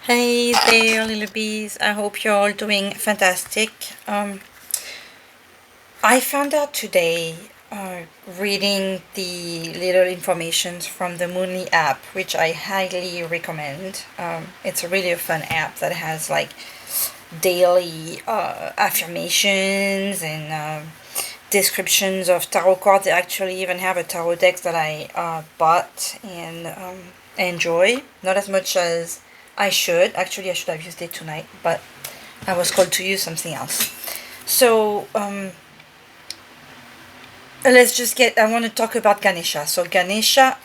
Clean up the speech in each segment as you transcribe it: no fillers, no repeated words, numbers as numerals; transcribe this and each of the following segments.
Hey there, little bees. I hope you're all doing fantastic. I found out today, reading the little informations from the Moonly app, which I highly recommend. It's a really fun app that has like daily affirmations and descriptions of tarot cards. They actually even have a tarot deck that I bought and enjoy. Not as much as I should. Actually, I should have used it tonight, but I was called to use something else. So let's just get. I want to talk about Ganesha. So Ganesha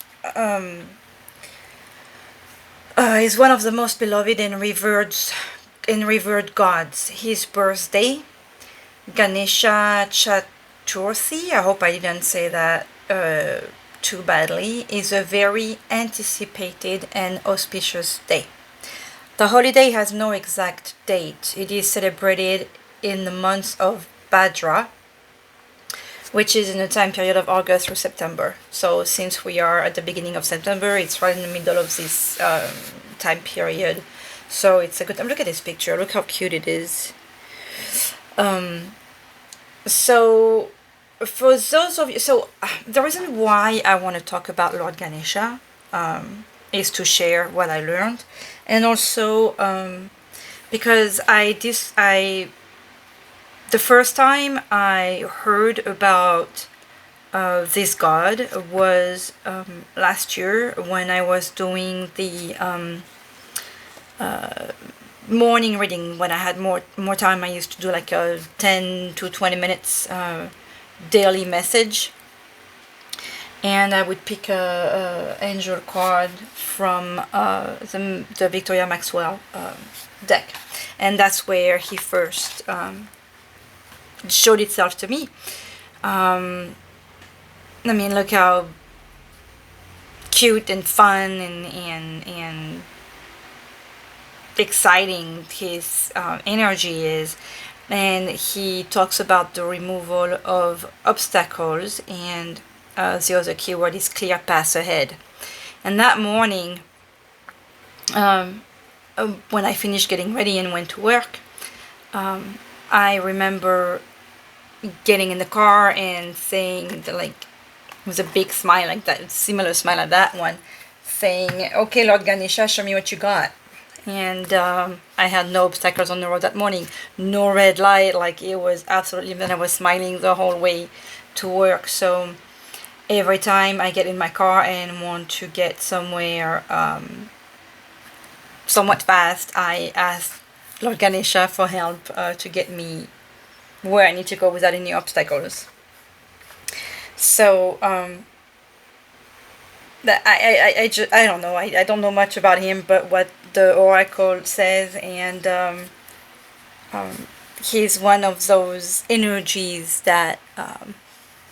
is one of the most beloved and revered gods. His birthday, Ganesha Chaturthi, I hope I didn't say that too badly, is a very anticipated and auspicious day. The holiday has no exact date. It is celebrated in the month of Bhadra, which is in the time period of August through September. So since we are at the beginning of September, it's right in the middle of this time period. So it's a good time. Look at this picture. Look how cute it is. So for those of you, the reason why I want to talk about Lord Ganesha is to share what I learned, and also because the first time I heard about this god was last year when I was doing the morning reading. When I had more time, I used to do like a 10 to 20 minutes daily message, and I would pick a angel card from the Victoria Maxwell deck, and that's where he first showed itself to me. I mean, look how cute and fun and exciting his energy is. And he talks about the removal of obstacles, and the other keyword is clear path ahead. And that morning, when I finished getting ready and went to work, I remember getting in the car and saying, like, with a big smile, like that, similar smile like that one, saying, "Okay, Lord Ganesha, show me what you got." And I had no obstacles on the road that morning, no red light. Like, it was absolutely, then I was smiling the whole way to work. So every time I get in my car and want to get somewhere somewhat fast, I ask Lord Ganesha for help to get me where I need to go without any obstacles. So that I don't know. I don't know much about him, but what the oracle says, and he's one of those energies that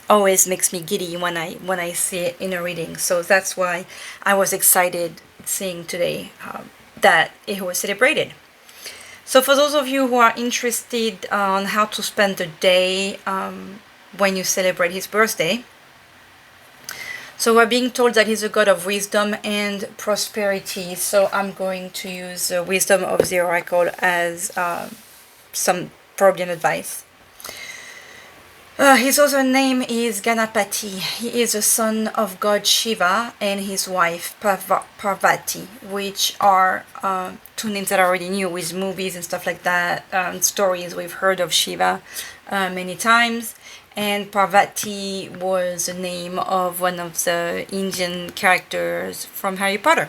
always makes me giddy when I see it in a reading. So that's why I was excited seeing today that it was celebrated. So for those of you who are interested on how to spend the day when you celebrate his birthday, so we're being told that he's a god of wisdom and prosperity. So I'm going to use the wisdom of the oracle as some Freudian advice. His other name is Ganapati. He is a son of god Shiva and his wife Parvati, which are two names that I already knew with movies and stuff like that, stories we've heard of Shiva many times. And Parvati was the name of one of the Indian characters from Harry Potter.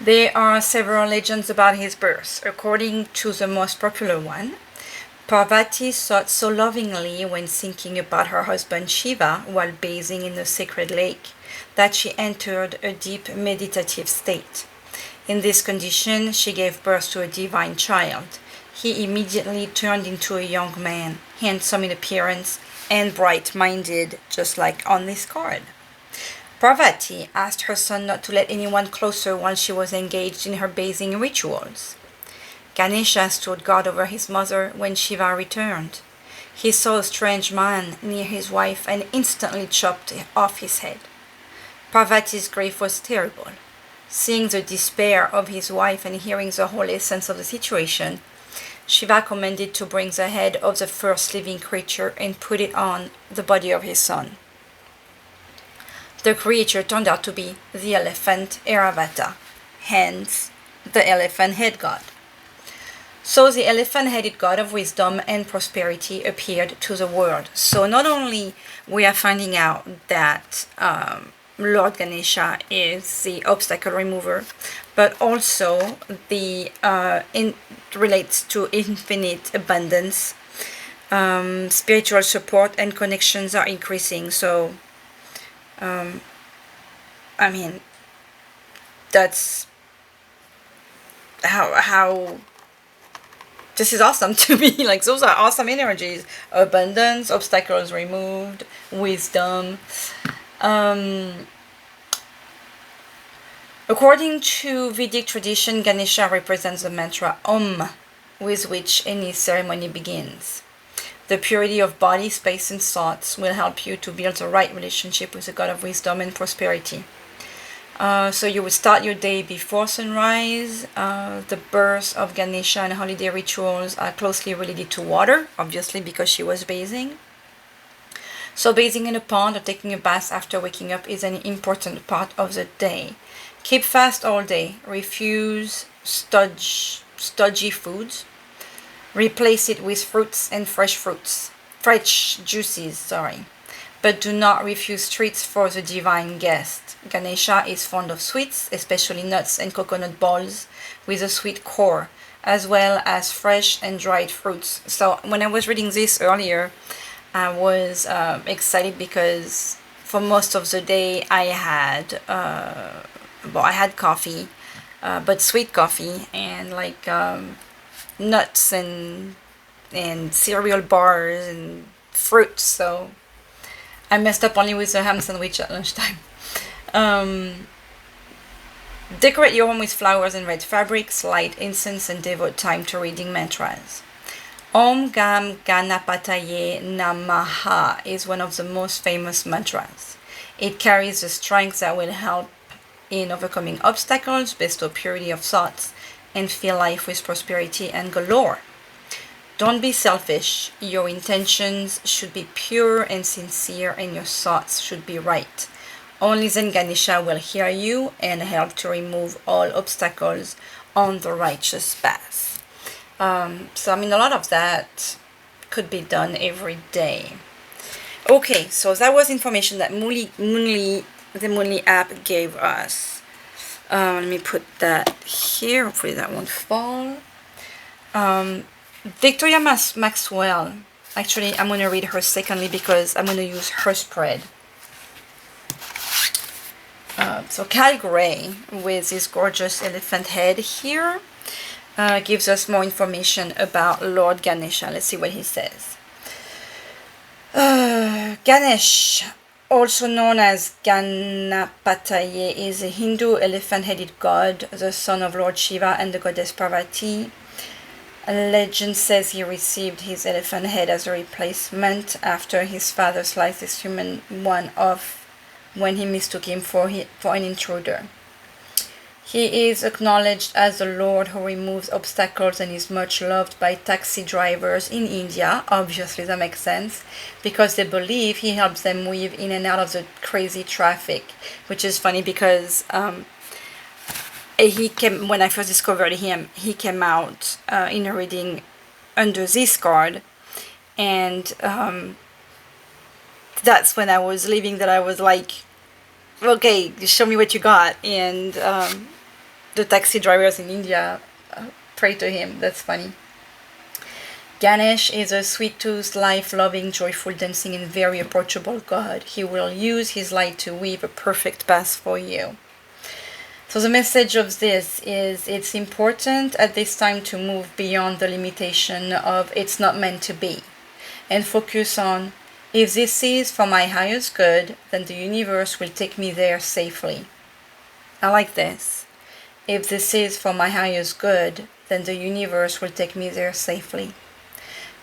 There are several legends about his birth. According to the most popular one, Parvati thought so lovingly when thinking about her husband Shiva while bathing in the sacred lake that she entered a deep meditative state. In this condition, she gave birth to a divine child. He immediately turned into a young man, handsome in appearance and bright-minded, just like on this card. Parvati asked her son not to let anyone closer while she was engaged in her bathing rituals. Ganesha stood guard over his mother when Shiva returned. He saw a strange man near his wife and instantly chopped off his head. Parvati's grief was terrible. Seeing the despair of his wife and hearing the whole essence of the situation, Shiva commanded to bring the head of the first living creature and put it on the body of his son. The creature turned out to be the elephant Airavata, hence the elephant head god. So the elephant-headed god of wisdom and prosperity appeared to the world. So not only we are finding out that Lord Ganesha is the obstacle remover, but also it relates to infinite abundance. Spiritual support and connections are increasing. So, I mean, that's how this is awesome to me. Like, those are awesome energies. Abundance, obstacles removed, wisdom. According to Vedic tradition, Ganesha represents the mantra Om, with which any ceremony begins. The purity of body, space, and thoughts will help you to build the right relationship with the god of wisdom and prosperity. So you would start your day before sunrise. The birth of Ganesha and holiday rituals are closely related to water, obviously because she was bathing. So bathing in a pond or taking a bath after waking up is an important part of the day. Keep fast all day. Refuse stodgy foods. Replace it with fruits and fresh juices, But do not refuse treats for the divine guest. Ganesha is fond of sweets, especially nuts and coconut balls with a sweet core, as well as fresh and dried fruits. So when I was reading this earlier, I was excited because for most of the day I had coffee, but sweet coffee, and like nuts and cereal bars and fruits. So I messed up only with the ham sandwich at lunchtime. Decorate your home with flowers and red fabrics, light incense, and devote time to reading mantras. Om Gam Ganapataye Namaha is one of the most famous mantras. It carries the strength that will help in overcoming obstacles, bestow purity of thoughts, and fill life with prosperity and galore. Don't be selfish. Your intentions should be pure and sincere, and your thoughts should be right. Only then Ganesha will hear you and help to remove all obstacles on the righteous path. So I mean, a lot of that could be done every day. Okay, so that was information that the Moonly app gave us. Let me put that here. Hopefully that won't fall. Victoria Maxwell. Actually, I'm going to read her secondly because I'm going to use her spread. So Cal Gray, with his gorgeous elephant head here, gives us more information about Lord Ganesha. Let's see what he says. Ganesh, also known as Ganapataye, is a Hindu elephant-headed god, the son of Lord Shiva and the goddess Parvati. A legend says he received his elephant head as a replacement after his father sliced his human one off when he mistook him for an intruder. He is acknowledged as the Lord who removes obstacles and is much loved by taxi drivers in India. Obviously, that makes sense, because they believe he helps them weave in and out of the crazy traffic, which is funny because when I first discovered him, he came out in a reading under this card, and that's when I was leaving that I was like, okay, show me what you got. And the taxi drivers in India pray to him. That's funny. Ganesh is a sweet-toothed, life-loving, joyful, dancing, and very approachable god. He will use his light to weave a perfect path for you. So the message of this is it's important at this time to move beyond the limitation of it's not meant to be, and focus on, if this is for my highest good, then the universe will take me there safely. I like this. If this is for my highest good, then the universe will take me there safely.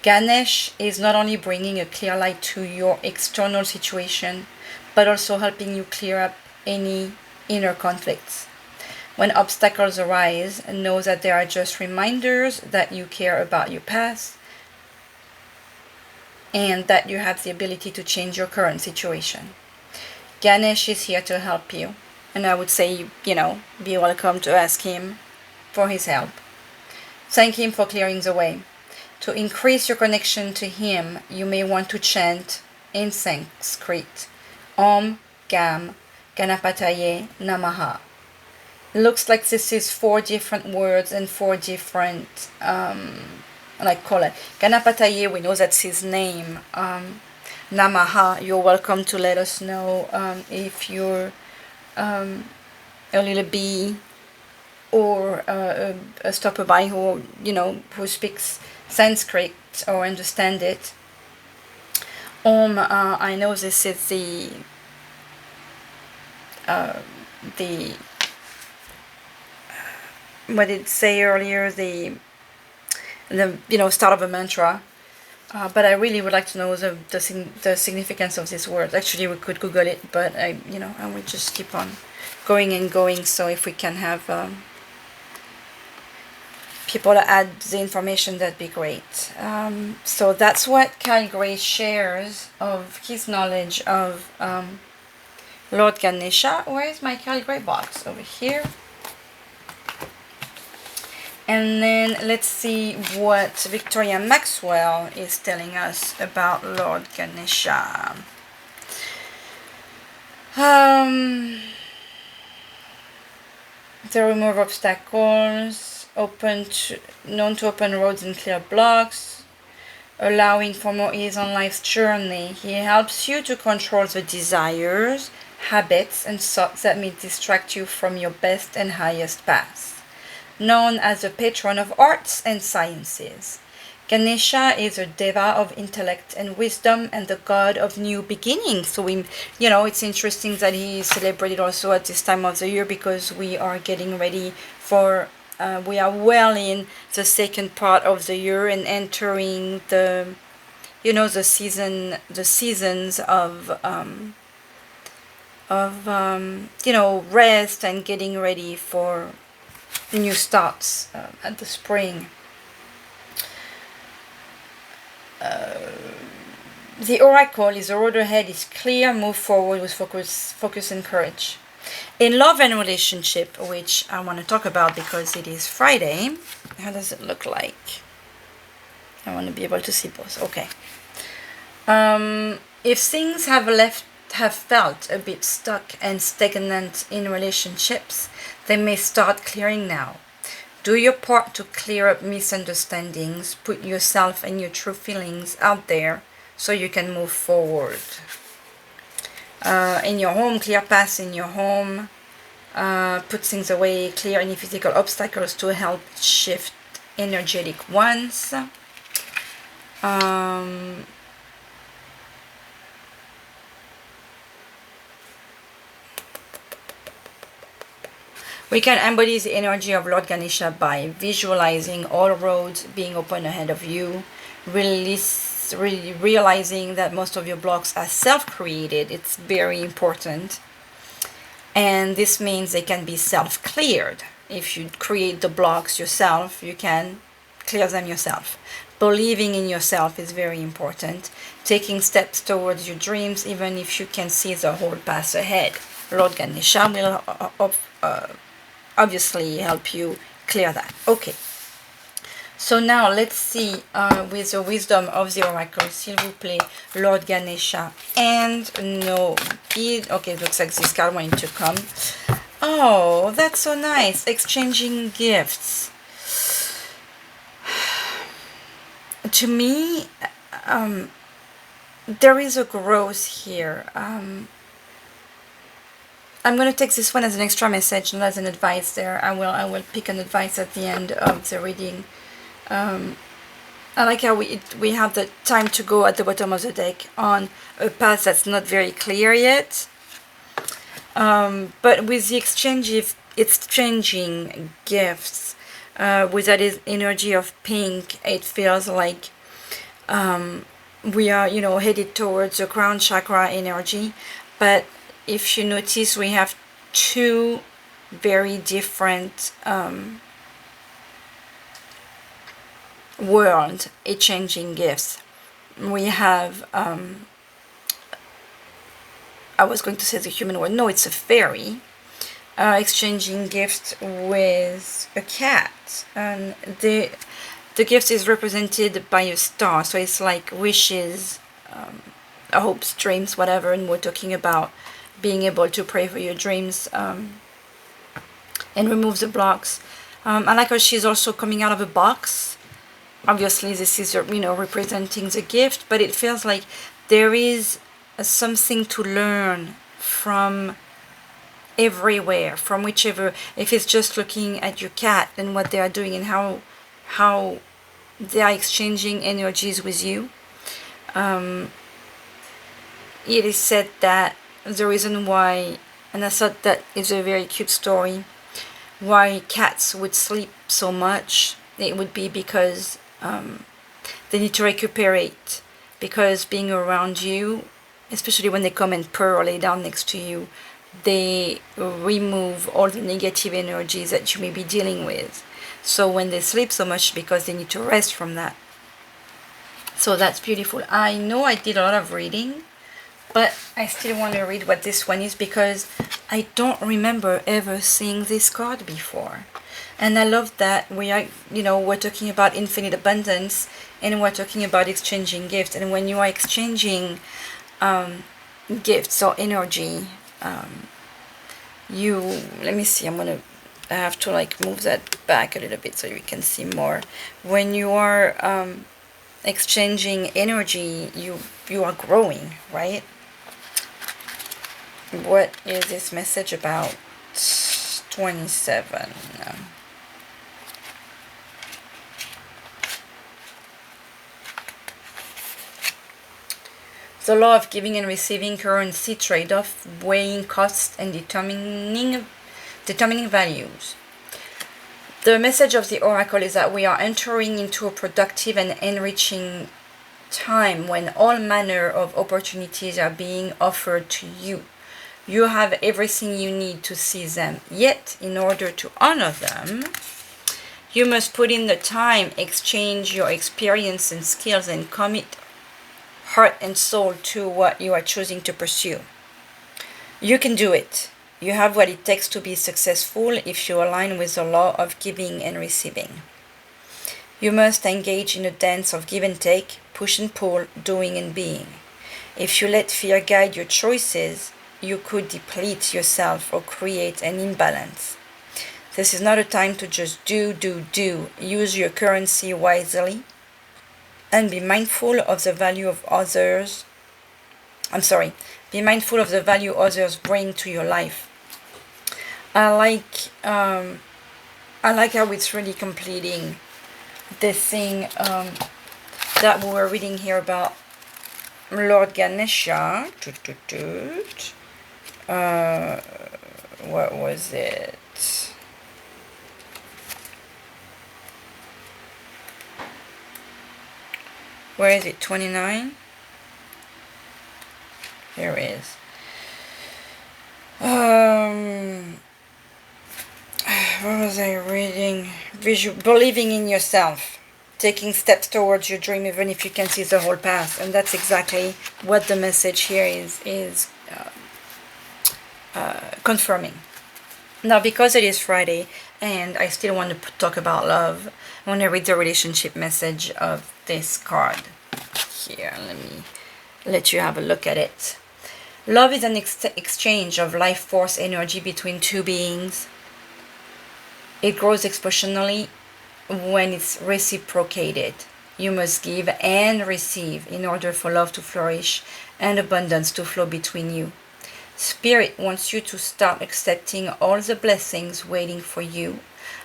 Ganesh is not only bringing a clear light to your external situation, but also helping you clear up any inner conflicts. When obstacles arise, know that they are just reminders that you care about your past and that you have the ability to change your current situation. Ganesh is here to help you. And I would say, be welcome to ask him for his help. Thank him for clearing the way. To increase your connection to him, you may want to chant in Sanskrit, Om Gam Ganapataye Namaha. Looks like this is 4 different words and 4 different, like Colette. Ganapataye, we know that's his name. Namaha, you're welcome to let us know if you're a little bee or a stopper by who speaks Sanskrit or understand it. Om, I know this is the what did it say earlier, the start of a mantra. But I really would like to know the significance of this word. Actually, we could Google it, but I will just keep on going and going. So if we can have people add the information, that'd be great. So that's what Kyle Gray shares of his knowledge of Lord Ganesha. Where is my Kyle Gray box? Over here. And then let's see what Victoria Maxwell is telling us about Lord Ganesha. They remove obstacles, known to open roads and clear blocks, allowing for more ease on life's journey. He helps you to control the desires, habits, and thoughts that may distract you from your best and highest path. Known as the patron of arts and sciences, Ganesha is a deva of intellect and wisdom and the god of new beginnings. So it's interesting that he is celebrated also at this time of the year, because we are getting ready for we are well in the second part of the year and entering the seasons of rest and getting ready for new starts at the spring. The oracle is the road ahead is clear, move forward with focus and courage. In love and relationship, which I want to talk about because it is Friday, how does it look like? I want to be able to see both. Okay. If things have felt a bit stuck and stagnant in relationships, they may start clearing now. Do your part to clear up misunderstandings. Put yourself and your true feelings out there so you can move forward. In your home, clear paths in your home. Put things away, clear any physical obstacles to help shift energetic ones. We can embody the energy of Lord Ganesha by visualizing all roads being open ahead of you, realizing that most of your blocks are self-created. It's very important. And this means they can be self-cleared. If you create the blocks yourself, you can clear them yourself. Believing in yourself is very important. Taking steps towards your dreams, even if you can see the whole path ahead. Lord Ganesha will obviously help you clear that. Okay. So now let's see with the wisdom of the oracle, s'il vous plaît, Lord Ganesha. And no, okay, it looks like this card wanted to come. Oh, that's so nice. Exchanging gifts. To me, there is a growth here. I'm going to take this one as an extra message, not as an advice there. I will pick an advice at the end of the reading. I like how we have the time to go at the bottom of the deck on a path that's not very clear yet. But with the exchanging gifts, with that energy of pink, it feels like we are, headed towards the crown chakra energy. But if you notice, we have two very different world exchanging gifts. We have, I was going to say the human world, no, it's a fairy, exchanging gifts with a cat, and the gift is represented by a star, so it's like wishes, hopes, dreams, whatever, and we're talking about being able to pray for your dreams, and remove the blocks. I like how she's also coming out of a box. Obviously this is, representing the gift, but it feels like there is something to learn from everywhere, from whichever, if it's just looking at your cat and what they are doing and how they are exchanging energies with you. It is said that the reason why, and I thought that is a very cute story, why cats would sleep so much, it would be because they need to recuperate, because being around you, especially when they come and purr or lay down next to you, they remove all the negative energies that you may be dealing with. So when they sleep so much, because they need to rest from that. So that's beautiful. I know I did a lot of reading, but I still want to read what this one is, because I don't remember ever seeing this card before. And I love that we are, we're talking about infinite abundance, and we're talking about exchanging gifts. And when you are exchanging gifts or energy, let me see, I have to move that back a little bit so you can see more. When you are exchanging energy, you are growing, right? What is this message about? 27. The law of giving and receiving, currency trade-off, weighing costs and determining values. The message of the oracle is that we are entering into a productive and enriching time when all manner of opportunities are being offered to you. You have everything you need to seize them. Yet, in order to honor them, you must put in the time, exchange your experience and skills, and commit heart and soul to what you are choosing to pursue. You can do it. You have what it takes to be successful if you align with the law of giving and receiving. You must engage in a dance of give and take, push and pull, doing and being. If you let fear guide your choices, you could deplete yourself or create an imbalance. This is not a time to just do. Use your currency wisely and be mindful of the value of others. Be mindful of the value others bring to your life. I like how it's really completing this thing that we were reading here about Lord Ganesha. What was it? Where is it? 29? Here it is. What was I reading? Believing in yourself. Taking steps towards your dream even if you can see the whole path. And that's exactly what the message here is confirming. Now, because it is Friday and I still want to talk about love, I want to read the relationship message of this card. Here, let me let you have a look at it. Love is an exchange of life force energy between two beings. It grows exponentially when it's reciprocated. You must give and receive in order for love to flourish and abundance to flow between you. Spirit wants you to start accepting all the blessings waiting for you,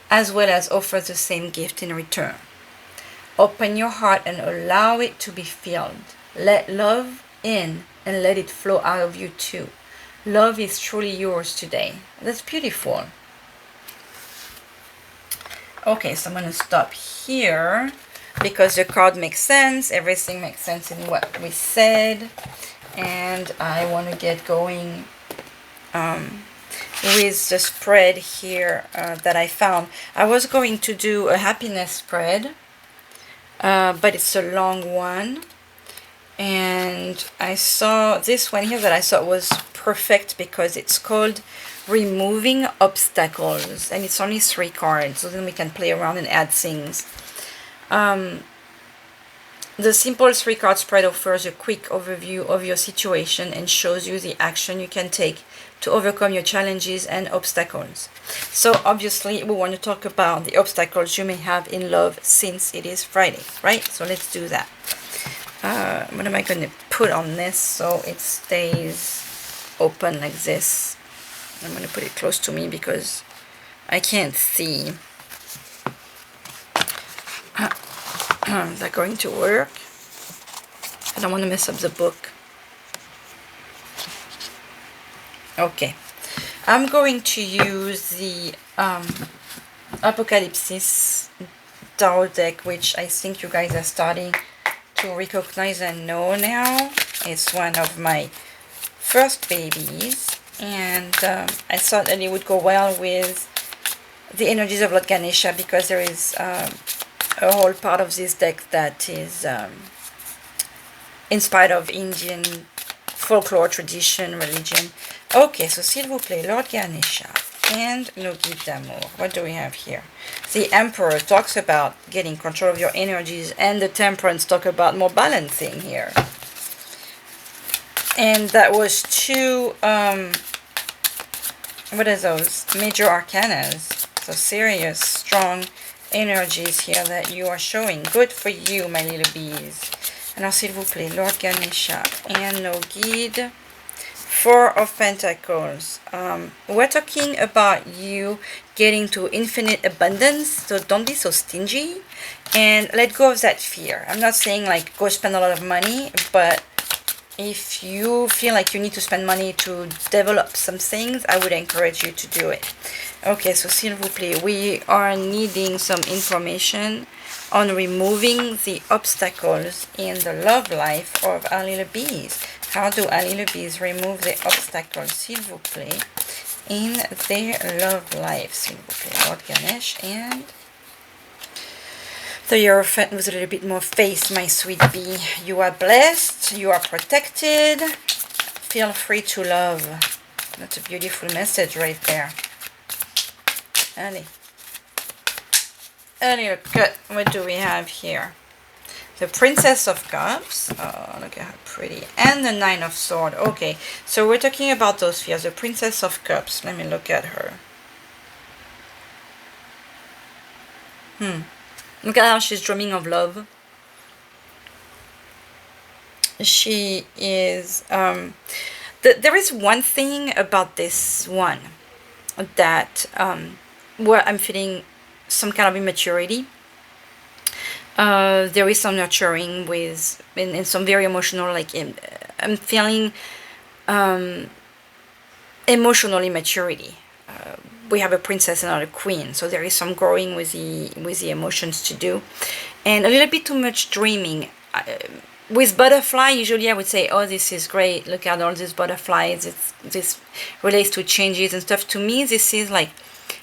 as well as offer the same gift in return. Open your heart and allow it to be filled. Let love in and let it flow out of you too. Love is truly yours today. That's beautiful. Okay, so I'm going to stop here because the card makes sense. Everything makes sense in what we said. And I want to get going. with the spread here that I found. I was going to do a happiness spread, but it's a long one. And I saw this one here that I thought was perfect because it's called Removing Obstacles, and it's only 3 cards, so then we can play around and add things. The simple 3-card spread offers a quick overview of your situation and shows you the action you can take to overcome your challenges and obstacles. So obviously we want to talk about the obstacles you may have in love since it is Friday, right? So let's do that. What am I going to put on this so it stays open like this? I'm going to put it close to me because I can't see. Is that going to work? I don't want to mess up the book. Okay. I'm going to use the Apokalypsis Tarot deck, which I think you guys are starting to recognize and know now. It's one of my first babies, and I thought that it would go well with the energies of Lord Ganesha because there is a whole part of this deck that is inspired of Indian folklore, tradition, religion. Okay, so s'il vous plaît, Lord Ganesha and nos guides d'amour. What do we have here? The Emperor talks about getting control of your energies, and the Temperance talk about more balancing here. And that was 2, what are those? Major Arcanas. So serious, strong energies here that you are showing. Good for you, my little bees. Alors, s'il vous plaît, Lord Ganesha and nos guides. 4 of Pentacles. We're talking about you getting to infinite abundance, so don't be so stingy and let go of that fear. I'm not saying like go spend a lot of money, but if you feel like you need to spend money to develop some things, I would encourage you to do it. Okay, so s'il vous plaît, we are needing some information on removing the obstacles in the love life of our little bees. How do our little bees remove the obstacles, s'il vous plaît, in their love life, s'il vous plaît, Lord Ganesh, and the Hierophant with a little bit more faith, my sweet bee. You are blessed, you are protected, feel free to love. That's a beautiful message right there. Allez. Allez, good. What do we have here? The Princess of Cups. Oh, look at how pretty. And the 9 of Swords. Okay, so we're talking about those fears. The Princess of Cups. Let me look at her. Look at how she's dreaming of love. She is... there is one thing about this one that... where I'm feeling some kind of immaturity. There is some nurturing with, and some very emotional, like, I'm feeling emotional immaturity. We have a princess and not a queen, so there is some growing with the emotions to do, and a little bit too much dreaming. With butterfly, usually I would say, oh, this is great, look at all these butterflies, this relates to changes and stuff. To me, this is like,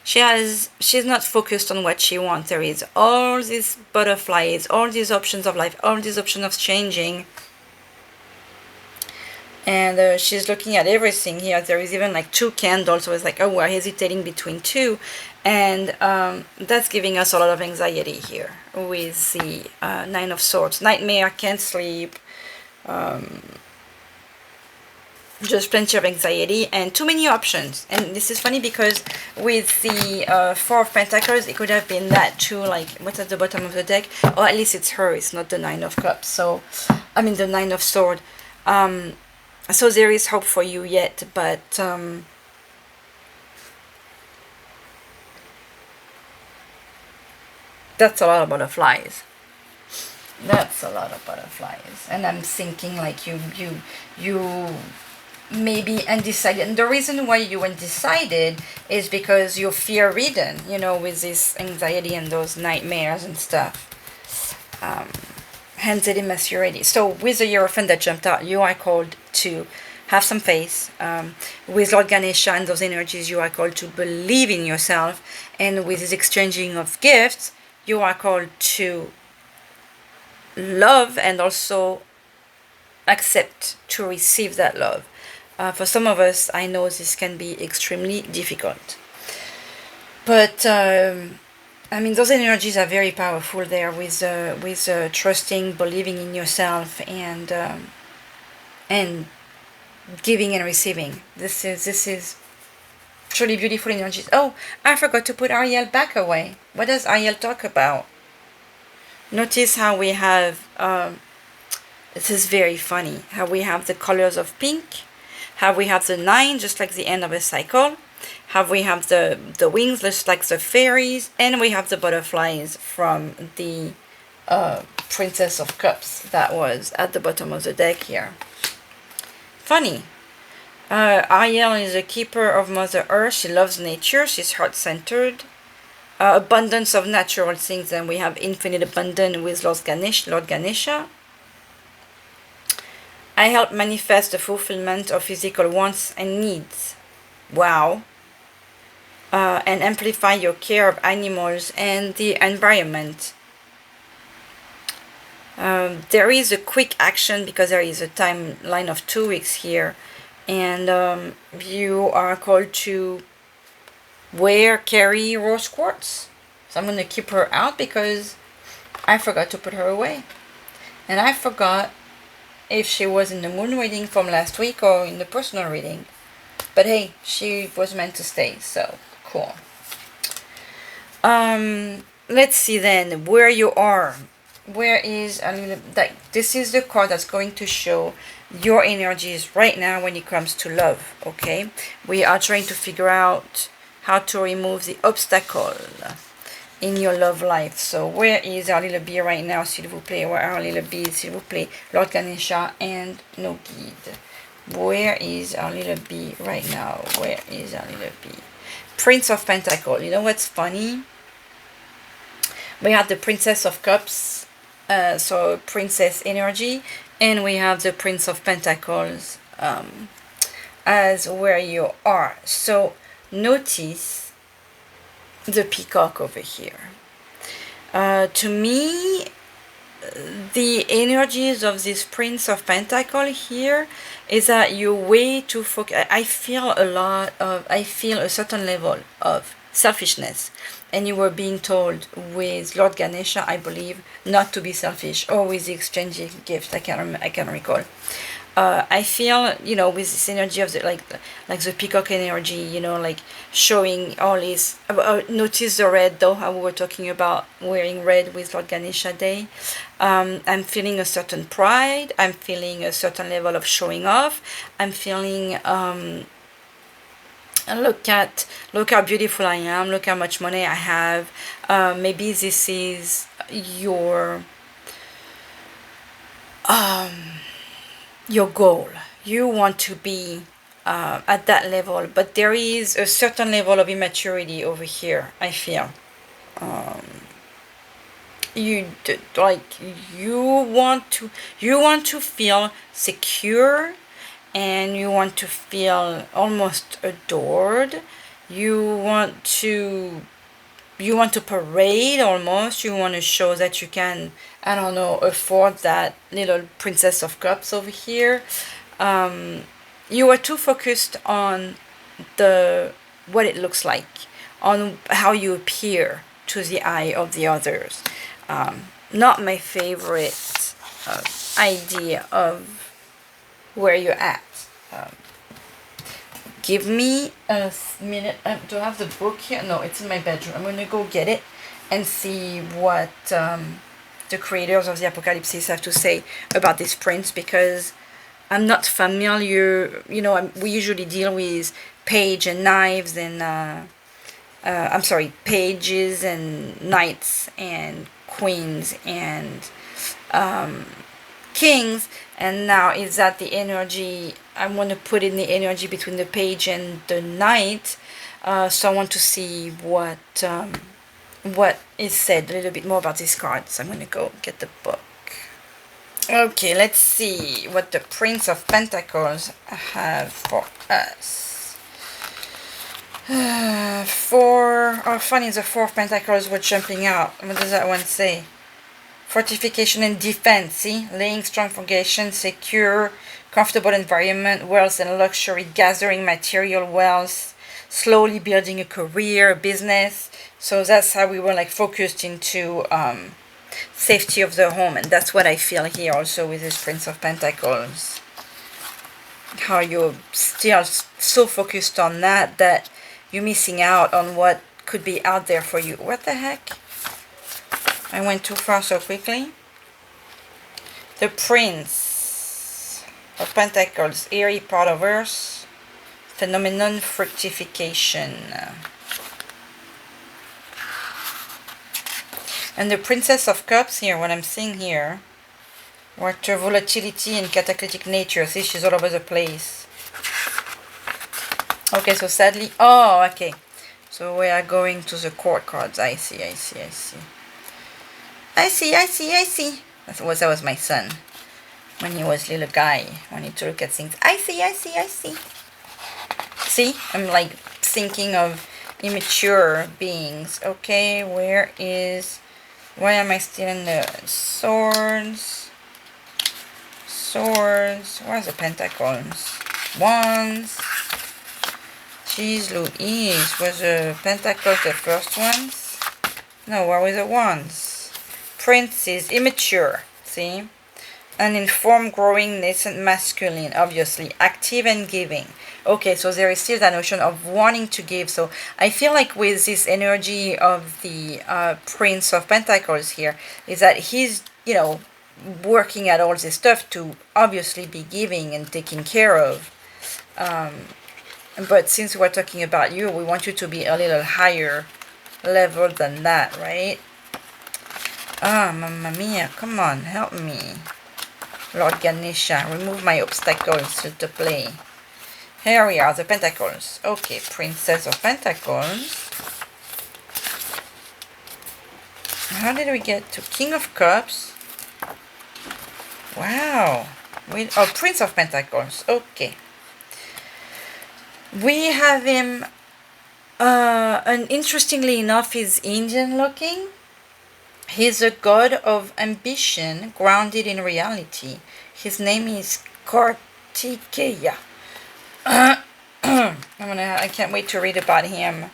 she's not focused on what she wants. There is all these butterflies, all these options of life, all these options of changing. And she's looking at everything here. There is even like 2 candles, so it's like, oh, we're hesitating between 2. And that's giving us a lot of anxiety here with the 9 of Swords. Nightmare, can't sleep. Just plenty of anxiety and too many options. And this is funny because with the 4 of Pentacles, it could have been that too, like what's at the bottom of the deck, or at least it's her, it's not the 9 of Cups. So I mean the 9 of Swords. So there is hope for you yet, but that's a lot of butterflies. That's a lot of butterflies. And I'm thinking like you maybe undecided, and the reason why you undecided is because you're fear-ridden, you know, with this anxiety and those nightmares and stuff. Hence the immaturity. So with the Hierophant that jumped out, you are called to have some faith. With Lord Ganesha and those energies, you are called to believe in yourself. And with this exchanging of gifts, you are called to love and also accept to receive that love. For some of us, I know this can be extremely difficult. But I mean, those energies are very powerful there with trusting, believing in yourself, and giving and receiving. This is truly beautiful energies. Oh, I forgot to put Ariel back away. What does Ariel talk about? Notice how we have. This is very funny. How we have the colors of pink. How we have the 9, just like the end of a cycle. How we have the wings, just like the fairies, and we have the butterflies from the Princess of Cups that was at the bottom of the deck here. Funny. Ariel is a keeper of Mother Earth. She loves nature. She's heart-centered. Abundance of natural things, and we have infinite abundance with Lord Ganesha. I help manifest the fulfillment of physical wants and needs. Wow. And amplify your care of animals and the environment. There is a quick action because there is a timeline of 2 weeks here, and you are called to carry rose quartz. So I'm going to keep her out because I forgot to put her away, and I forgot if she was in the moon reading from last week or in the personal reading. But hey, she was meant to stay, so cool. Let's see then where you are. Where is, this is the card that's going to show your energies right now when it comes to love, okay? We are trying to figure out how to remove the obstacle in your love life. So where is our little bee right now, s'il vous plaît? Where are our little bees, s'il vous plaît? Lord Ganesha and no guide. Where is our little bee right now? Where is our little bee? Prince of Pentacles. You know what's funny? We have the Princess of Cups, so Princess energy, and we have the Prince of Pentacles as where you are. So notice the peacock over here. To me, the energies of this Prince of Pentacles here is that you're way too focused. I feel a certain level of selfishness, and you were being told with Lord Ganesha, I believe, not to be selfish, or with the exchanging gifts. I can't recall. I feel, with this energy of like the peacock energy, like showing all this. Notice the red, though, how we were talking about wearing red with Lord Ganesha Day. I'm feeling a certain pride. I'm feeling a certain level of showing off. I'm feeling, look how beautiful I am. Look how much money I have. Maybe this is your goal. You want to be at that level, but there is a certain level of immaturity over here, I feel. You want to feel secure, and you want to feel almost adored. You want to parade almost. You want to show that you can, afford that little Princess of Cups over here. You are too focused on what it looks like, on how you appear to the eye of the others. Not my favorite idea of where you're at. Give me a minute. Do I have the book here? No, it's in my bedroom. I'm going to go get it and see what the creators of the Apokalypsis have to say about this prince, because I'm not familiar. We usually deal with page and knives and pages and knights and queens and kings, and now is that the energy. I want to put in the energy between the page and the knight, so I want to see what is said a little bit more about this card. So I'm going to go get the book. Okay, let's see what the Prince of Pentacles have for us. Funny, the Four of Pentacles were jumping out. What does that one say? Fortification and defense, see? Laying strong foundation, secure, comfortable environment, wealth and luxury, gathering material wealth, slowly building a career, a business. So that's how we were like focused into safety of the home. And that's what I feel here also with this Prince of Pentacles. How you're still so focused on that you're missing out on what could be out there for you. What the heck? I went too far so quickly. The Prince of Pentacles, airy part of Earth, phenomenon fructification. And the Princess of Cups here, what I'm seeing here, water volatility and cataclysmic nature. See, she's all over the place. Okay, so sadly, okay. So we are going to the court cards. I see. That was my son. When he was little guy, wanted to look at things. I see. See, I'm like thinking of immature beings. Okay, why am I still in the swords? Where's the pentacles? Wands. Jeez Louise, was the pentacles the first ones? No, where were the wands? Prince is immature, see? Uninformed, growing, nascent, masculine, obviously. Active and giving. Okay, so there is still that notion of wanting to give. So I feel like with this energy of the Prince of Pentacles here, is that he's, working at all this stuff to obviously be giving and taking care of. But since we're talking about you, we want you to be a little higher level than that, right? Mamma mia, come on, help me. Lord Ganesha, remove my obstacles to play. Here we are, the Pentacles. Okay, Princess of Pentacles. How did we get to King of Cups? Wow. Prince of Pentacles. Okay. We have him, and interestingly enough, he's Indian looking. He's a god of ambition, grounded in reality. His name is Kartikeya. I can't wait to read about him.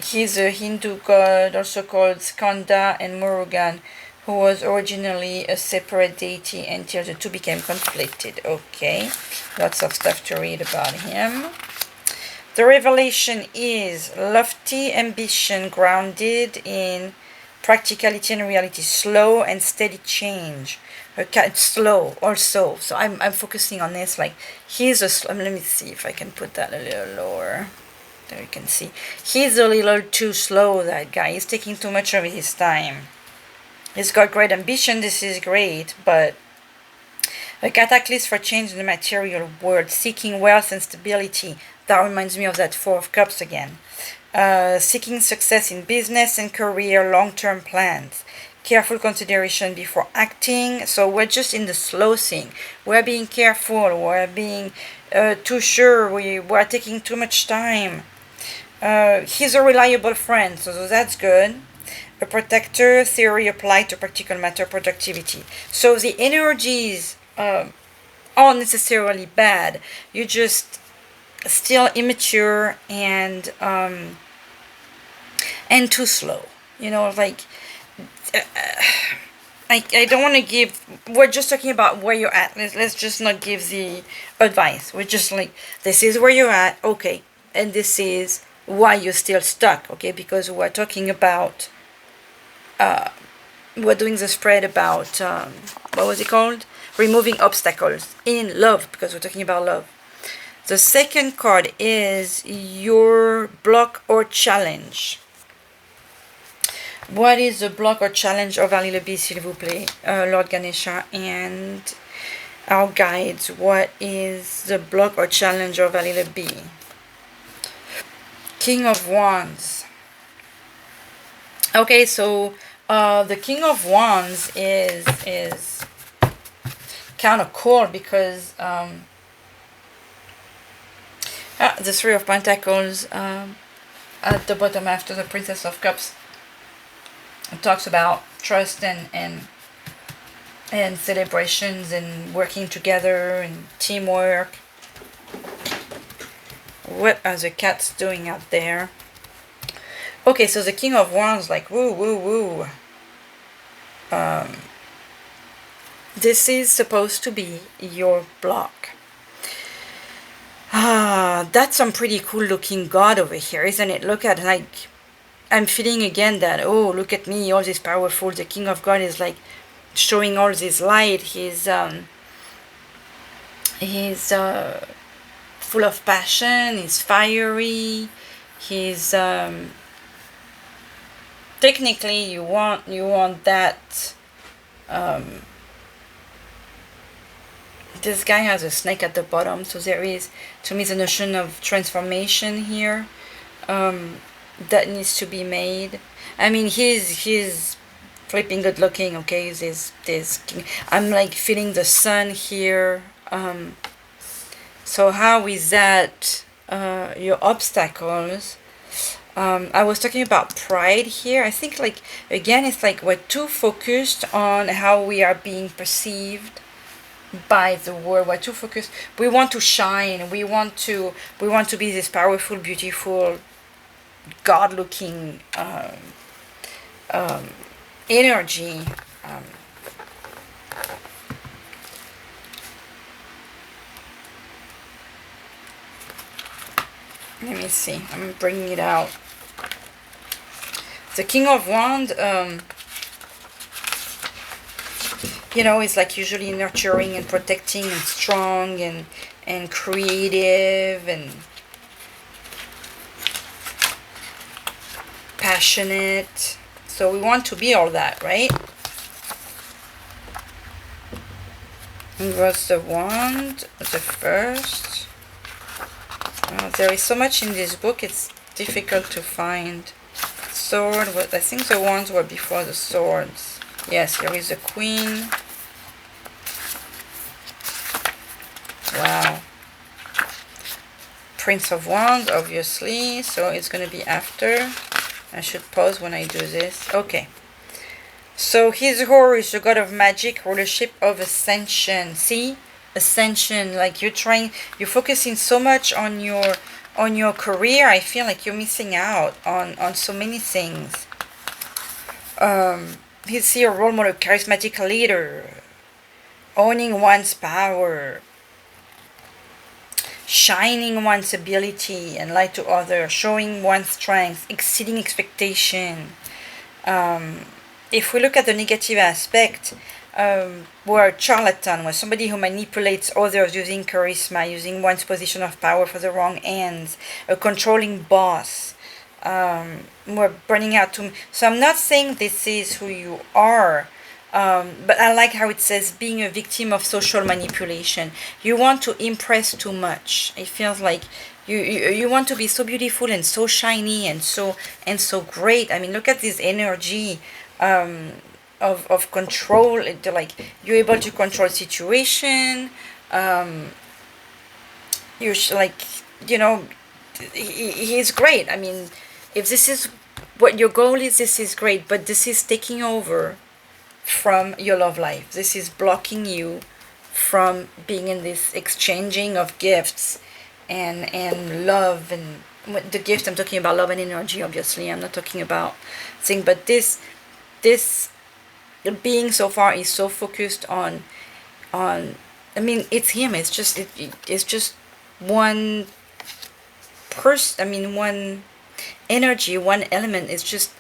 He's a Hindu god, also called Skanda and Murugan, who was originally a separate deity until the two became conflicted. Okay, lots of stuff to read about him. The revelation is lofty ambition grounded in practicality and reality, slow and steady change. It's slow also, so I'm focusing on this. Like he's let me see if I can put that a little lower. There you can see he's a little too slow. That guy, he's taking too much of his time. He's got great ambition. This is great, but a catalyst for change in the material world, seeking wealth and stability. That reminds me of that Four of Cups again. Seeking success in business and career, long-term plans. Careful consideration before acting. So we're just in the slow thing. We're being careful. We're being too sure. We're taking too much time. He's a reliable friend, so that's good. A protector, theory applied to practical matter, productivity. So the energies aren't necessarily bad. You just still immature and too slow. I don't want to give. We're just talking about where you're at. Let's just not give the advice. We're just like, this is where you're at, okay, and this is why you're still stuck, okay? Because we're talking about. We're doing the spread about what was it called? Removing obstacles in love, because we're talking about love. The second card is your block or challenge. What is the block or challenge of Ali Lebi, s'il vous plaît, Lord Ganesha and our guides? What is the block or challenge of Ali Lebi? King of Wands. Okay, so The King of Wands is kind of cool because the Three of Pentacles at the bottom after the Princess of Cups, it talks about trust and celebrations and working together and teamwork. What are the cats doing out there? Okay, so the King of Wands, like, woo, woo, woo. This is supposed to be your block. That's some pretty cool looking god over here, isn't it? Look at, like, I'm feeling again that, oh, look at me, all this powerful. The King of God is like showing all this light. He's full of passion. He's fiery. He's technically you want that. This guy has a snake at the bottom, so there is, to me, the notion of transformation here that needs to be made. I mean, he's flipping good looking. Okay, this king. I'm like feeling the sun here. So how is that your obstacles? I was talking about pride here. I think, like, again, it's like we're too focused on how we are being perceived by the world. We're too focused. We want to shine. We want to be this powerful, beautiful, God-looking energy. Let me see. I'm bringing it out. The King of Wands, is like usually nurturing and protecting and strong and creative and passionate. So we want to be all that, right? And what's the wand? The first. There is so much in this book, it's difficult to find. Sword, I think the wands were before the swords. Yes, here is the queen. Wow. Prince of Wands, obviously, so it's going to be after. I should pause when I do this. Okay. So his horse, the god of magic, rulership of ascension. See? Ascension, like you're focusing so much on your career. I feel like you're missing out on so many things. He's here, a role model, charismatic leader, owning one's power, shining one's ability and light to others, showing one's strength, exceeding expectation. If we look at the negative aspect, we're a charlatan, we're somebody who manipulates others using charisma, using one's position of power for the wrong ends, a controlling boss. We're burning out too. So I'm not saying this is who you are, but I like how it says being a victim of social manipulation. You want to impress too much. It feels like you want to be so beautiful and so shiny and so great. I mean, look at this energy of control. Like you're able to control situation. You're like, he's great. I mean, if this is what your goal is, this is great. But this is taking over from your love life. This is blocking you from being in this exchanging of gifts and love. And the gift, I'm talking about love and energy, obviously. I'm not talking about thing, but this being so far is so focused on I mean, it's him. It's just it's just one person. I mean, one energy, one element. It's just,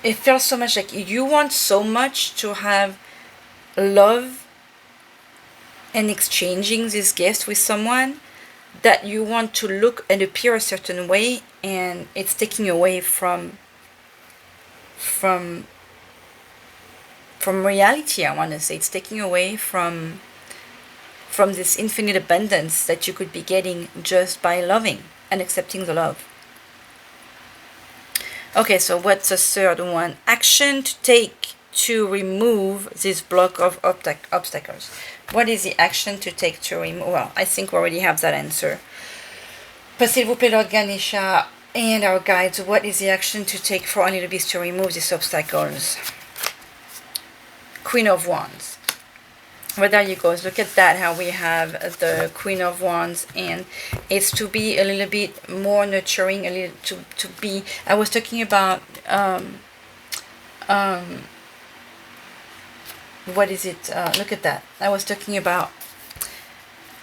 it feels so much like you want so much to have love and exchanging this gift with someone that you want to look and appear a certain way, and it's taking away from reality. I want to say it's taking away from this infinite abundance that you could be getting just by loving and accepting the love. Okay, so what's the third one? Action to take to remove this block of obstacles. What is the action to take to remove? Well, I think we already have that answer. But s'il vous plaît, Lord Ganesha and our guides, what is the action to take for our little beast to remove these obstacles? Queen of Wands. Well, there you go. Look at that, how we have the Queen of Wands, and it's to be a little bit more nurturing, a little to be. I was talking about what is it? Look at that. I was talking about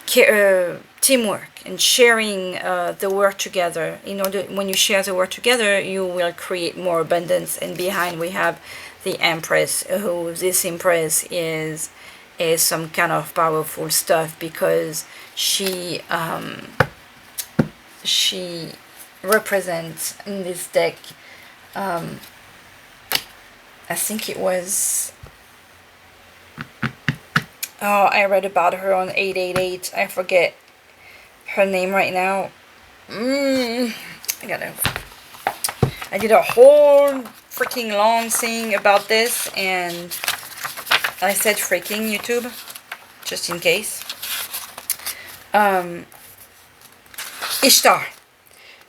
teamwork and sharing the work together. In order, when you share the work together, you will create more abundance. And behind we have the Empress, who this Empress is some kind of powerful stuff, because she represents in this deck, I think it was, oh, I read about her on 888. I forget her name right now. I did a whole freaking long thing about this, and I said freaking YouTube, just in case. Ishtar.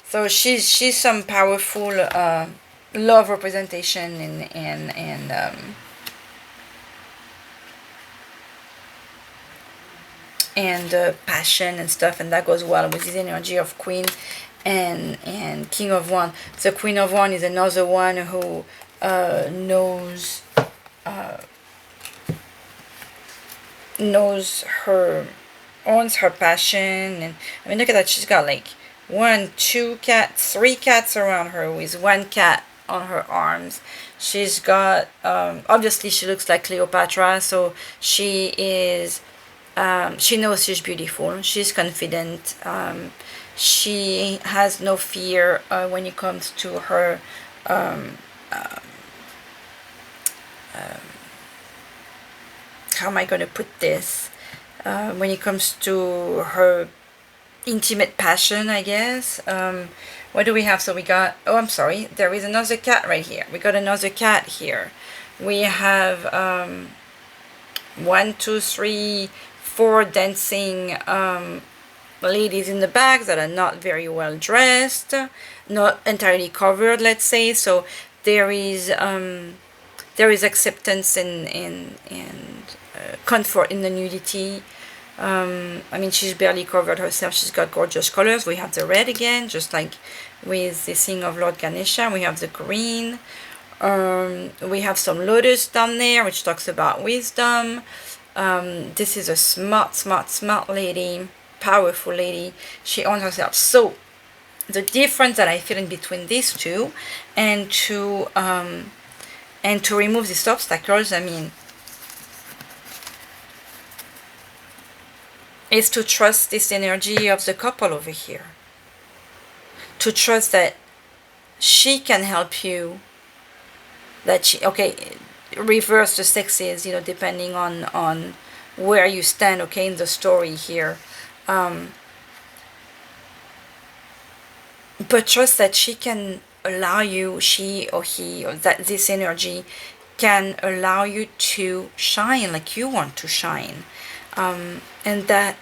So she's some powerful love representation and passion and stuff, and that goes well with this energy of Queen and King of Wands. The Queen of Wands is another one who knows owns her passion. And I mean, look at that, she's got like 1, 2 cats, 3 cats around her, with 1 cat on her arms. She's got obviously she looks like Cleopatra, so she is she knows she's beautiful, she's confident, she has no fear when it comes to her how am I going to put this, when it comes to her intimate passion, I guess. What do we have? So we got, oh, I'm sorry, there is another cat right here. We got another cat here. We have 1, 2, 3, 4 dancing ladies in the back that are not very well dressed, not entirely covered, let's say. So there is acceptance and comfort in the nudity. I mean, she's barely covered herself. She's got gorgeous colors. We have the red again, just like with the thing of Lord Ganesha. We have the green. We have some lotus down there, which talks about wisdom. This is a smart lady, powerful lady. She owns herself. So the difference that I feel in between these two, and to remove these obstacles, I mean, is to trust this energy of the couple over here. To trust that she can help you. That she, okay, reverse the sexes, you know, depending on where you stand, okay, in the story here. But trust that she can allow you, she or he, or that this energy can allow you to shine like you want to shine. And that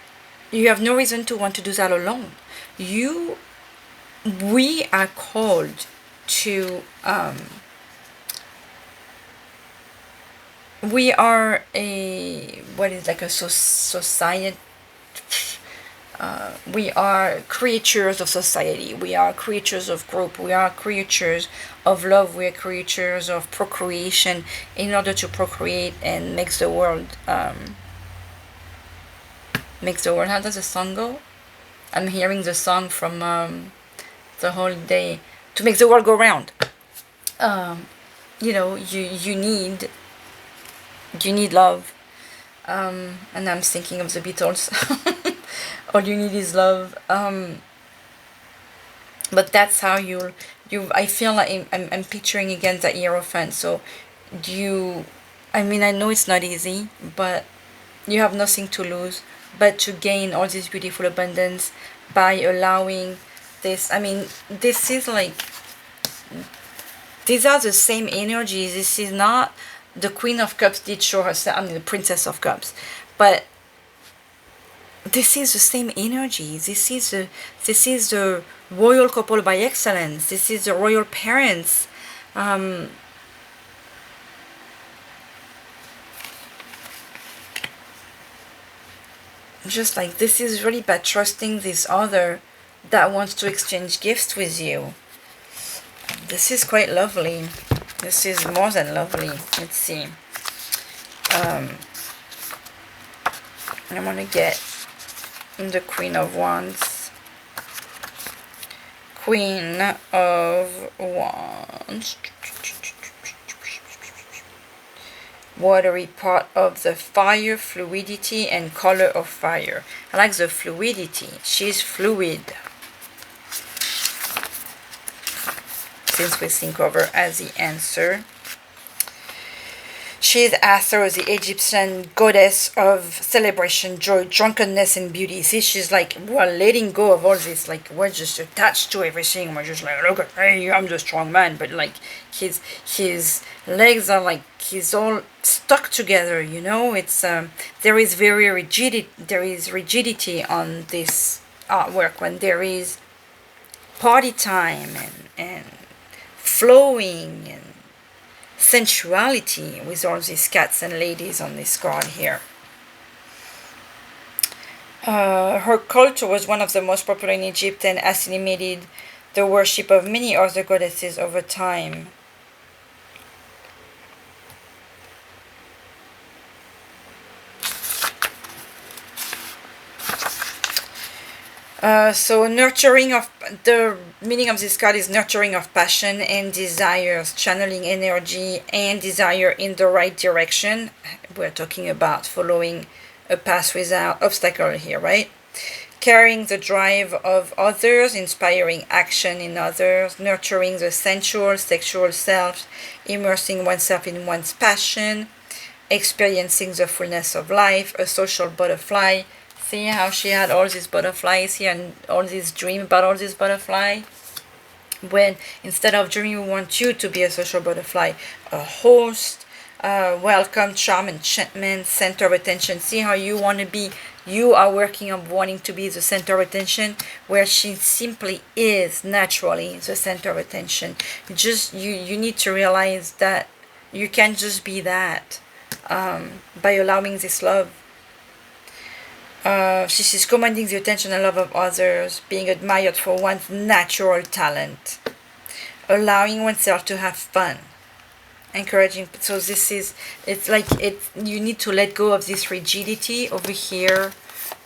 you have no reason to want to do that alone. We are called to, we are a society. We are creatures of society. We are creatures of group. We are creatures of love. We are creatures of procreation, in order to procreate and makes the world. Makes the world. How does the song go? I'm hearing the song from the whole day. To make the world go round. You know, you need love. And I'm thinking of the Beatles. All you need is love. But that's how you. I feel like I'm picturing again the Hierophant. So I mean, I know it's not easy, but you have nothing to lose but to gain all this beautiful abundance by allowing this. I mean, this is like these are the same energies. This is not the Queen of Cups did show herself, I mean the Princess of Cups, but this is the same energy. This is the royal couple by excellence. This is the royal parents. Just like this is really about trusting this other that wants to exchange gifts with you. This is quite lovely. This is more than lovely. Let's see. I want to get the Queen of Wands. Queen of Wands. Watery part of the fire, fluidity and color of fire. I like the fluidity. She's fluid. Since we think of her as the answer. She is Hathor, the Egyptian goddess of celebration, joy, drunkenness, and beauty. See, she's like, we're letting go of all this. Like, we're just attached to everything. We're just like, look at me, I'm the strong man. But like, his legs are like, he's all stuck together. You know, it's there is very rigidity. There is rigidity on this artwork when there is party time and flowing and sensuality with all these cats and ladies on this card here. Her cult was one of the most popular in Egypt and assimilated the worship of many other goddesses over time. So nurturing of, the meaning of this card is nurturing of passion and desires, channeling energy and desire in the right direction. We're talking about following a path without obstacle here, right? Carrying the drive of others, inspiring action in others, nurturing the sensual, sexual self, immersing oneself in one's passion, experiencing the fullness of life, a social butterfly. See how she had all these butterflies here and all this dream about all these butterflies? When instead of dreaming, we want you to be a social butterfly, a host, welcome, charm, enchantment, center of attention. See how you want to be, you are working on wanting to be the center of attention, where she simply is naturally the center of attention. You need to realize that you can't just be that by allowing this love. She's commanding the attention and love of others, being admired for one's natural talent, allowing oneself to have fun, encouraging. So this is, it's like you need to let go of this rigidity over here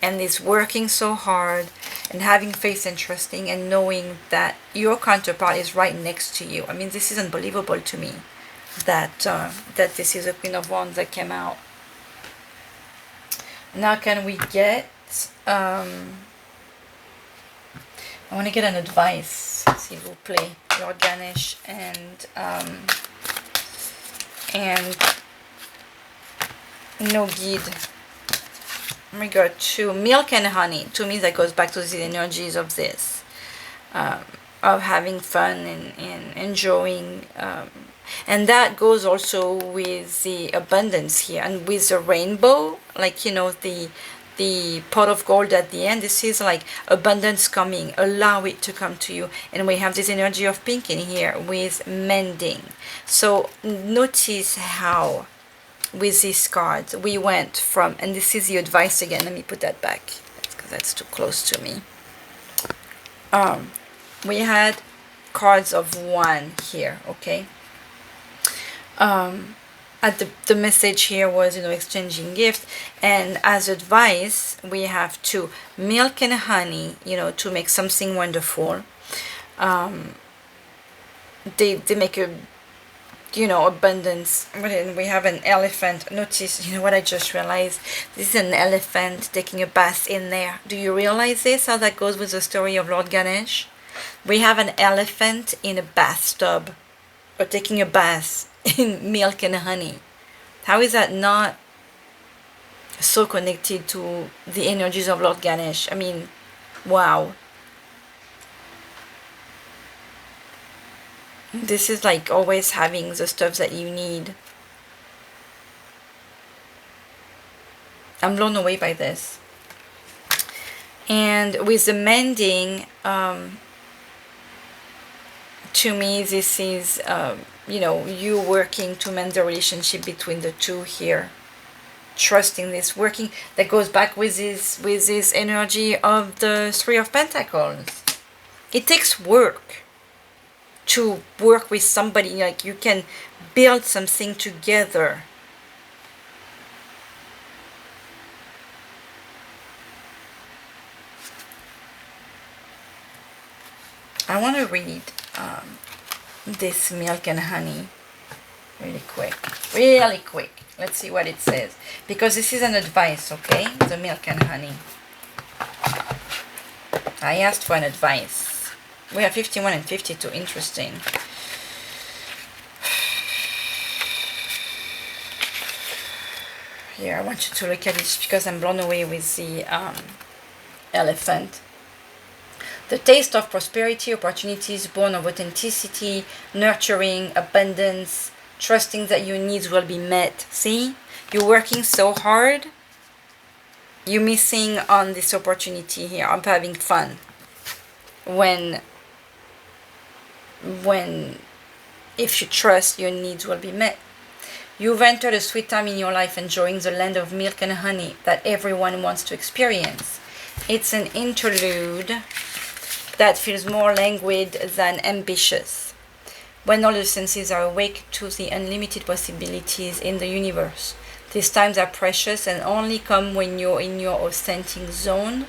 and this working so hard and having faith and trusting and knowing that your counterpart is right next to you. I mean, this is unbelievable to me that that this is a Queen of Wands that came out. Now can we get, I want to get an advice, s'il vous plaît, Lord Ganesha, and no guide. We got two, milk and honey. To me that goes back to the energies of this, of having fun and enjoying, and that goes also with the abundance here and with the rainbow, like, you know, the pot of gold at the end. This is like abundance coming, allow it to come to you. And we have this energy of pink in here with mending. So notice how with these cards we went from, and this is the advice again, let me put that back because that's too close to me. We had cards of one here, okay? At the message here was, you know, exchanging gifts, and as advice we have two, milk and honey, you know, to make something wonderful. They make a, you know, abundance. And we have an elephant. Notice, you know what I just realized, this is an elephant taking a bath in there. Do you realize this, how that goes with the story of Lord Ganesha? We have an elephant in a bathtub, or taking a bath in milk and honey. How is that not so connected to the energies of Lord Ganesha? I mean, wow. This is like always having the stuff that you need. I'm blown away by this. And with the mending, to me, this is, you working to mend the relationship between the two here. Trusting this, working, that goes back with this energy of the Three of Pentacles. It takes work to work with somebody. Like, you can build something together. I want to read this Milk and Honey really quick. Let's see what it says, because this is an advice, okay? The Milk and Honey. I asked for an advice. We have 51 and 52. Interesting. Here, I want you to look at this because I'm blown away with the elephant. The taste of prosperity, opportunities born of authenticity, nurturing, abundance, trusting that your needs will be met. See? You're working so hard. You're missing on this opportunity here of having fun. If you trust, your needs will be met. You've entered a sweet time in your life, enjoying the land of milk and honey that everyone wants to experience. It's an interlude that feels more languid than ambitious, when all the senses are awake to the unlimited possibilities in the universe. These times are precious and only come when you're in your authentic zone,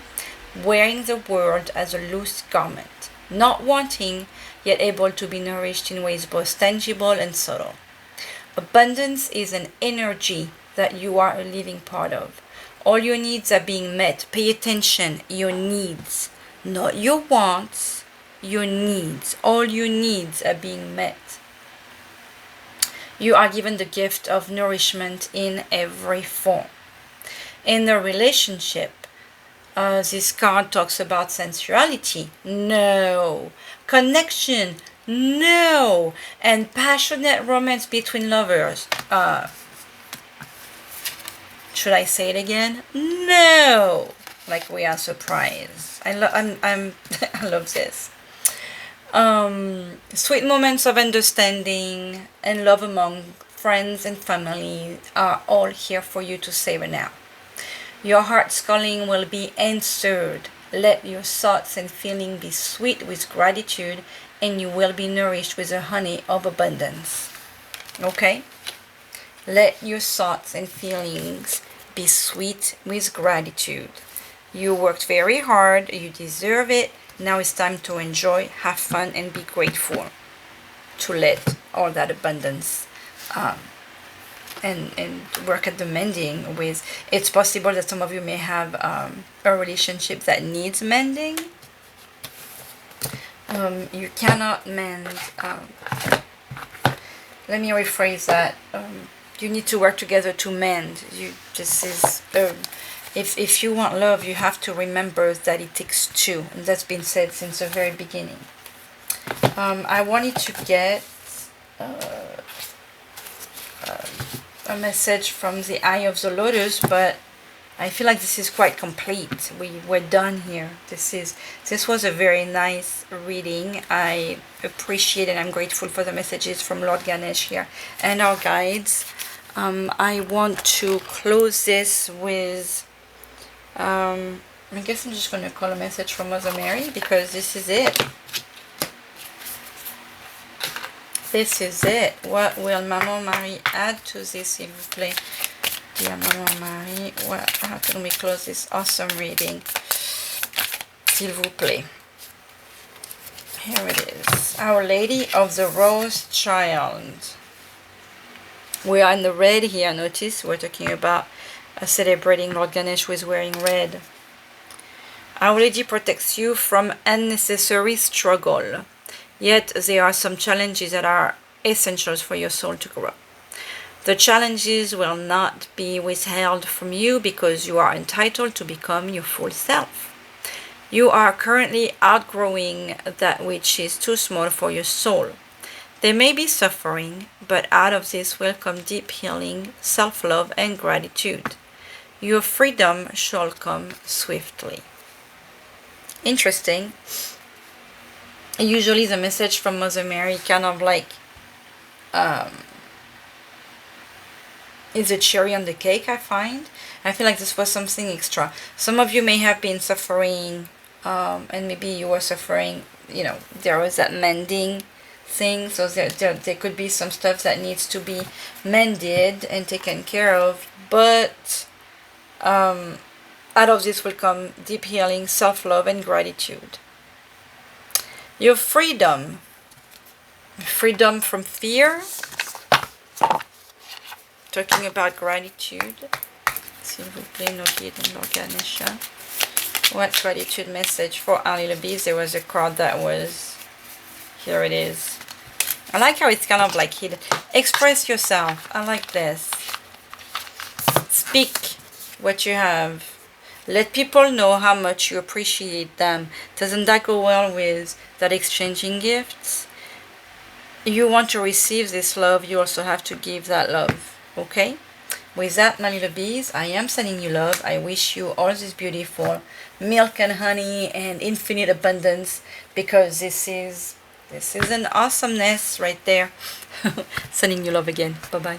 wearing the world as a loose garment, not wanting, yet able to be nourished in ways both tangible and subtle. Abundance is an energy that you are a living part of. All your needs are being met. Pay attention, your needs. Not your wants, your needs. All your needs are being met. You are given the gift of nourishment in every form. In the relationship, this card talks about sensuality. No. Connection. No. And passionate romance between lovers. Should I say it again? No. Like we are surprised. I love this. Sweet moments of understanding and love among friends and family are all here for you to savor now. Your heart's calling will be answered. Let your thoughts and feelings be sweet with gratitude, and you will be nourished with the honey of abundance. Okay? Let your thoughts and feelings be sweet with gratitude. You worked very hard. You deserve it. Now it's time to enjoy, have fun, and be grateful. To let all that abundance and work at the mending with. It's possible that some of you may have a relationship that needs mending. You cannot mend. Let me rephrase that. You need to work together to mend. This is. If you want love, you have to remember that it takes two. And that's been said since the very beginning. I wanted to get a message from the Eye of the Lotus, but I feel like this is quite complete. We're done here. This was a very nice reading. I appreciate and I'm grateful for the messages from Lord Ganesha here and our guides. I want to close this with... I guess I'm just going to call a message from Mother Mary, because this is it. This is it. What will Maman Marie add to this, s'il vous plaît? Dear Maman Marie, how can we close this awesome reading? S'il vous plaît. Here it is. Our Lady of the Rose Child. We are in the red here, notice. We're talking about celebrating Lord Ganesha, who is wearing red. Our Lady protects you from unnecessary struggle. Yet there are some challenges that are essentials for your soul to grow. The challenges will not be withheld from you because you are entitled to become your full self. You are currently outgrowing that which is too small for your soul. They may be suffering, but out of this will come deep healing, self-love, and gratitude. Your freedom shall come swiftly. Interesting. Usually the message from Mother Mary kind of like is a cherry on the cake, I find. I feel like this was something extra. Some of you may have been suffering, and maybe you were suffering, you know, there was that mending thing. So there could be some stuff that needs to be mended and taken care of. But out of this will come deep healing, self-love, and gratitude. Your freedom. Freedom from fear. Talking about gratitude. S'il vous plaît, no guide and Lord Ganesha. What gratitude message for our little bees? There was a card that was... Here it is. I like how it's kind of like hidden. Express yourself. I like this. Speak what you have. Let people know how much you appreciate them. Doesn't that go well with that exchanging gifts? You want to receive this love, you also have to give that love. Okay? With that, my little bees, I am sending you love. I wish you all this beautiful milk and honey and infinite abundance, because this is an awesomeness right there. Sending you love again. Bye-bye.